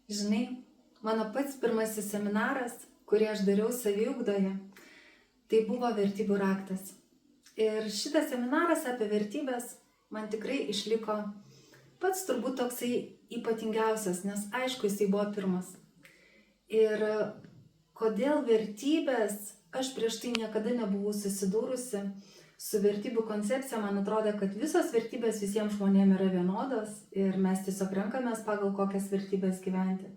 Žinai, mano pats pirmasis seminaras, kurį aš dariau saviugdoje, tai buvo vertybių raktas. Ir šitas seminaras apie vertybės man tikrai išliko pats turbūt toksai ypatingiausias, nes aišku, jisai buvo pirmas. Ir kodėl vertybės, aš prieš tai niekada nebuvau susidūrusi su vertybių koncepcija, man atrodo, kad visos vertybės visiems žmonėms yra vienodos ir mes tiesiog renkamės pagal kokias vertybės gyventi.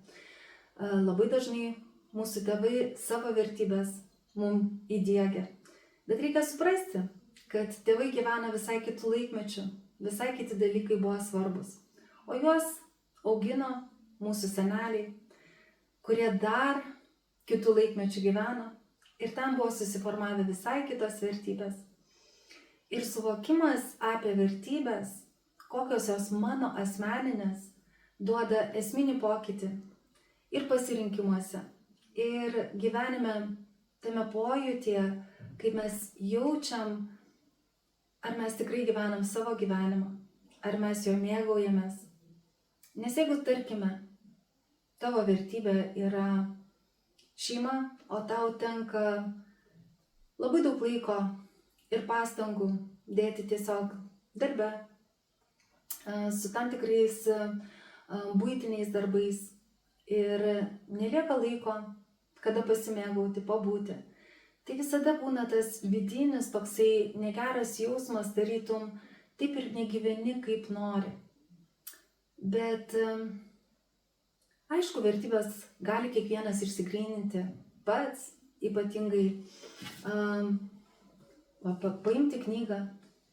Labai dažnai mūsų tėvai savo vertybės mums įdiegia. Bet reikia suprasti, kad tėvai gyvena visai kitų laikmečių, visai kiti dalykai buvo svarbus. O juos augino mūsų seneliai, kurie dar kitų laikmečių gyveno ir ten buvo susiformavę visai kitos vertybės. Ir suvokimas apie vertybės, kokios jos mano asmeninės, duoda esminį pokytį ir pasirinkimuose, ir gyvenime tame pojūtyje, kaip mes jaučiam, ar mes tikrai gyvenam savo gyvenimą, ar mes jo mėgaujamės. Nes jeigu, tarkime, tavo vertybė yra šeima, o tau tenka labai daug laiko ir pastangų dėti tiesiog darbe, su tam tikrais buitiniais darbais ir nelieka laiko, kada pasimėgauti, pabūti. Tai visada būna tas vidinis toksai negeras jausmas, tarytum taip ir negyveni kaip nori. Bet aišku, vertybės gali kiekvienas išsigryninti pats, ypatingai paimti knygą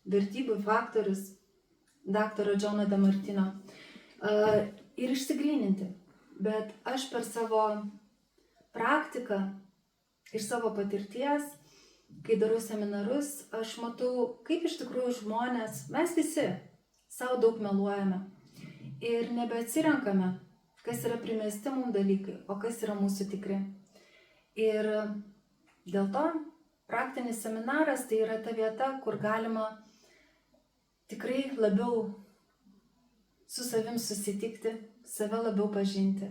Vertybių faktorius daktaro Džono Demartino ir išsigryninti. Bet aš per savo praktiką iš savo patirties, kai darau seminarus, aš matau, kaip iš tikrųjų žmonės, mes visi savo daug meluojame ir nebeatsirenkame, kas yra primesti mums dalykai, o kas yra mūsų tikri. Ir dėl to praktinis seminaras tai yra ta vieta, kur galima tikrai labiau su savim susitikti, save labiau pažinti.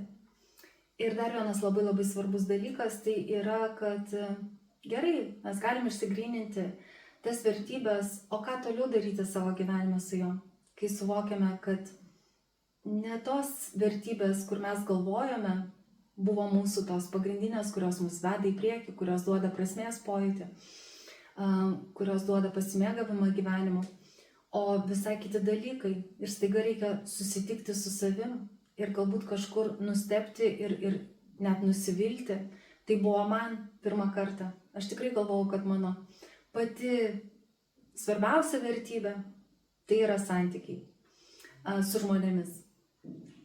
Ir dar vienas labai svarbus dalykas tai yra, kad gerai, mes galim išsigryninti tas vertybės, o ką toliau daryti savo gyvenime su juo, kai suvokiame, kad ne tos vertybės, kur mes galvojame, buvo mūsų tos pagrindinės, kurios mus veda į priekį, kurios duoda prasmės pojūtį, kurios duoda pasimėgavimą gyvenimu, o visai kiti dalykai. Ir staiga reikia susitikti su savim ir galbūt kažkur nustebti ir net nusivilti. Tai buvo man pirmą kartą. Aš tikrai galvojau, kad mano pati svarbiausia vertybė tai yra santykiai su žmonėmis.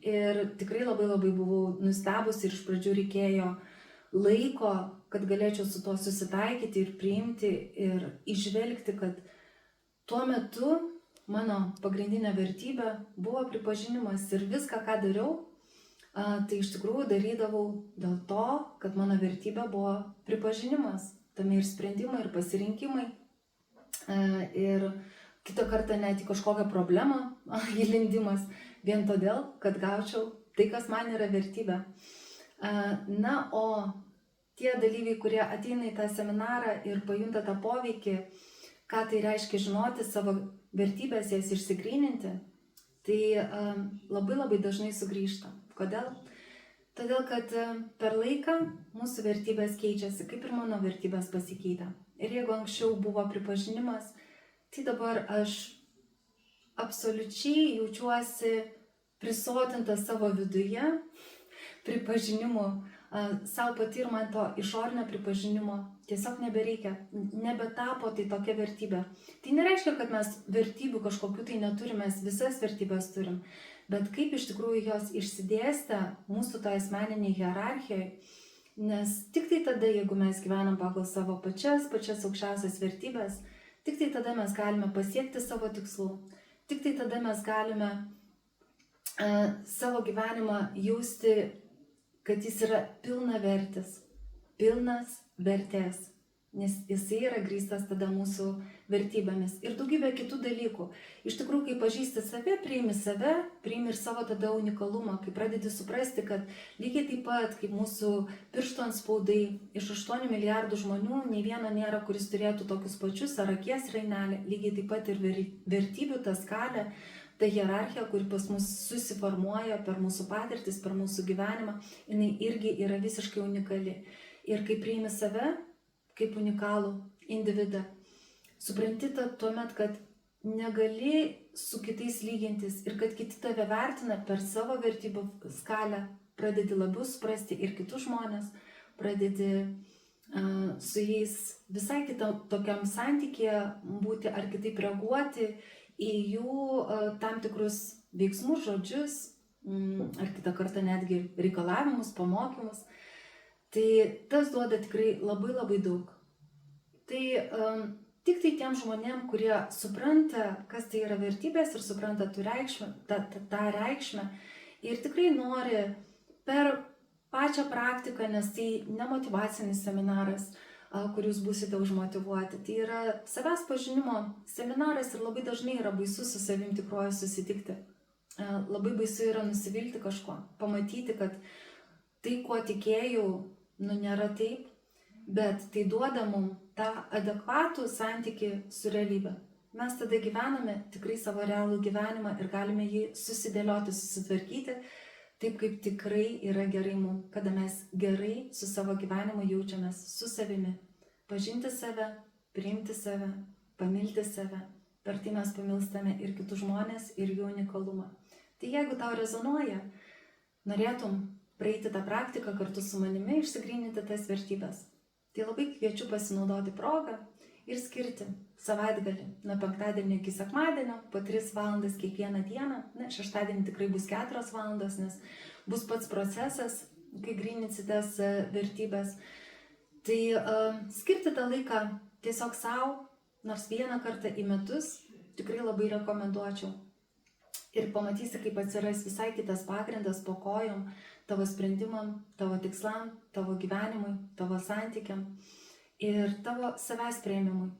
Ir tikrai labai buvau nustebusi ir iš pradžių reikėjo laiko, kad galėčiau su tuo susitaikyti ir priimti ir išvelgti, kad tuo metu mano pagrindinė vertybė buvo pripažinimas ir viską, ką dariau, tai iš tikrųjų darydavau dėl to, kad mano vertybė buvo pripažinimas, tame ir sprendimai, ir pasirinkimai. Ir kitą kartą net į kažkokią problemą įlindimas, vien todėl, kad gaučiau tai, kas man yra vertybė. Na, o tie dalyviai, kurie ateina į tą seminarą ir pajunta tą poveikį, ką tai reiškia žinoti savo vertybės, jas išsigryninti, tai labai dažnai sugrįžta. Kodėl? Todėl, kad per laiką mūsų vertybės keičiasi, kaip ir mano vertybės pasikeitė. Ir jeigu anksčiau buvo pripažinimas, tai dabar aš absoliučiai jaučiuosi prisotinta savo viduje pripažinimu, savo pati ir man to išorinio pripažinimo tiesiog nebereikia, nebetapo tai tokia vertybė. Tai nereiškia, kad mes vertybių kažkokių tai neturime, mes visas vertybės turim, bet kaip iš tikrųjų jos išsidėstę mūsų toje asmeninėje hierarchijoje, nes tik tai tada, jeigu mes gyvenam pagal savo pačias aukščiausias vertybės, tik tai tada mes galime pasiekti savo tikslų, tik tai tada mes galime savo gyvenimą jausti, kad jis yra pilnavertis, pilnas vertės. nes jisai yra grįstas tada mūsų vertybėmis ir daugybė kitų dalykų. Iš tikrųjų, kai pažįsti save, priimi ir savo tada unikalumą, kai pradedi suprasti, kad lygiai taip pat, kaip mūsų pirštų antspaudai, iš 8 milijardų žmonių, nei vieno nėra, kuris turėtų tokius pačius ar akies rainelį, lygiai taip pat ir vertybių ta skalė, ta hierarchija, kuri pas mus susiformuoja per mūsų patirtis, per mūsų gyvenimą, jinai irgi yra visiškai unikali. Ir kai priimi save kaip unikalų individą, supranti tuomet, kad negali su kitais lygintis ir kad kiti tave vertina per savo vertybių skalę, pradedi labiau suprasti ir kitus žmonės, pradedi su jais visai tokiam santykėje būti ar kitaip reaguoti į jų tam tikrus veiksmus, žodžius, ar kitą kartą netgi reikalavimus, pamokymus. Tai tas duoda tikrai labai daug. Tai tik tai tiem žmonėm, kurie supranta, kas tai yra vertybės ir supranta tą reikšmę ir tikrai nori per pačią praktiką, nes tai ne motyvacinis seminaras, kur jūs būsite užmotyvuoti. Tai yra savęs pažinimo seminaras ir labai dažnai yra baisu su savim tikruoju susitikti. Labai baisu yra nusivilti kažko, pamatyti, kad tai, kuo tikėjau, nėra taip, bet tai duoda mums tą adekvatų santykį su realybė. Mes tada gyvename tikrai savo realų gyvenimą ir galime jį susidėlioti, susitvarkyti taip, kaip tikrai yra gerai mums, kada mes gerai su savo gyvenimu jaučiamės su savimi. Pažinti save, priimti save, pamilti save. Per tai mes pamilstame ir kitus žmonės, ir jų unikalumą. Tai jeigu tau rezonuoja, norėtum praeiti tą praktiką kartu su manimi, išsigryninti tas vertybės, tai labai kviečiu pasinaudoti progą ir skirti savaitgalį nuo penktadienio iki sekmadienio po 3 valandas kiekvieną dieną. Šeštadienį tikrai bus 4 valandos, nes bus pats procesas, kai gryninsitės vertybės. Tai skirti tą laiką tiesiog savo, nors vieną kartą į metus, tikrai labai rekomenduočiau. Ir pamatysi, kaip atsiras visai kitas pagrindas po kojom tavo sprendimam, tavo tikslam, tavo gyvenimui, tavo santykiam ir tavo savęs priėmimui.